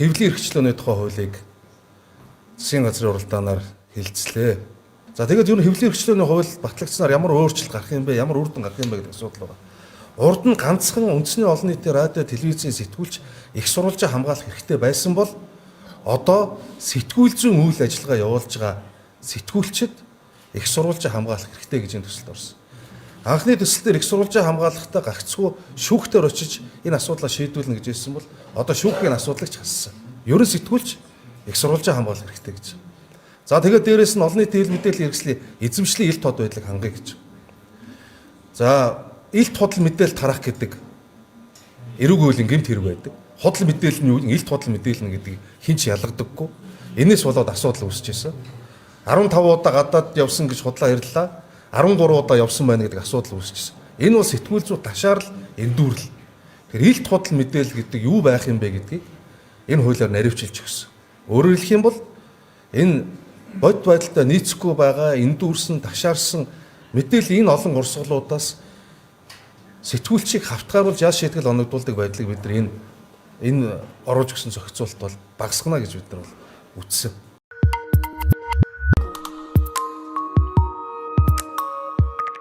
хэвлэлийн эрхчлөөний тухай хуулийг засгийн газрын уралдаанаар хэлэлцлээ. За тэгээд ер нь хэвлэлийн эрхчлөөний хууль батлагдсанаар ямар өөрчлөлт гарах юм бэ? Ямар үр дүн гарах юм бэ гэдэг асуудал байна. Урд нь ганцхан үндэсний олон нийтийн радио, телевизийн сэтгүүлч их сурвалжаа хамгаалах хэрэгтэй байсан бол одоо сэтгүүл зүйн үйл ажиллагаа явуулж байгаа сэтгүүлчид их сурвалжаа хамгаалах хэрэгтэй гэж энэ төсөлд орсон. Анхны төсөл дээр их сурвалжаа хамгаалахдаа гагцхүү шүүхтээр очиж энэ асуудлаа шийдвэрлэнэ гэж хэлсэн бол одоо шүүхийн асуудлыг ч хассан. Ерөн сэтгүүлч их сурвалжаа хамгаалах хэрэгтэй гэж. За тэгээд дээрэс нь олон нийтийн мэдээллийн хэрэгслийн эзэмшлийн ил тод байдлыг хангая гэж. За илт худал мэдээлэл тарах гэдэг эрүүг хуулийн гэмт хэрэг байдаг. Худал мэдээлэл нь юу? Илт худал мэдээлэл нь гэдгийг хинч ялгадаггүй. Энээс болоод асуудал үүсэж ирсэн. 15 удаа гадаад явсан гэж худлаа ярьлаа. 13 удаа явсан байна гэдэг асуудал үүсчихсэн. Энэ бол сэтгүүл зүйн ташаарл, эндүүрэл. Тэгэхээр илт худал мэдээлэл гэдэг юу байх юм бэ гэдгийг энэ хуулиар наривчилж өгсөн. Өөрөөр хэлэх юм бол энэ бод байдалтай нийцэхгүй байгаа, эндүүрсэн, ташаарсан мэдээлэл энэ олон урсгалуудаас сэтгүүлчийг хавтгааруулж яа шийтгэл оногдуулдаг байдлыг бид нар энэ оруулж өгсөн зохицуулалт бол багасгана гэж бид нар бол үзсэн.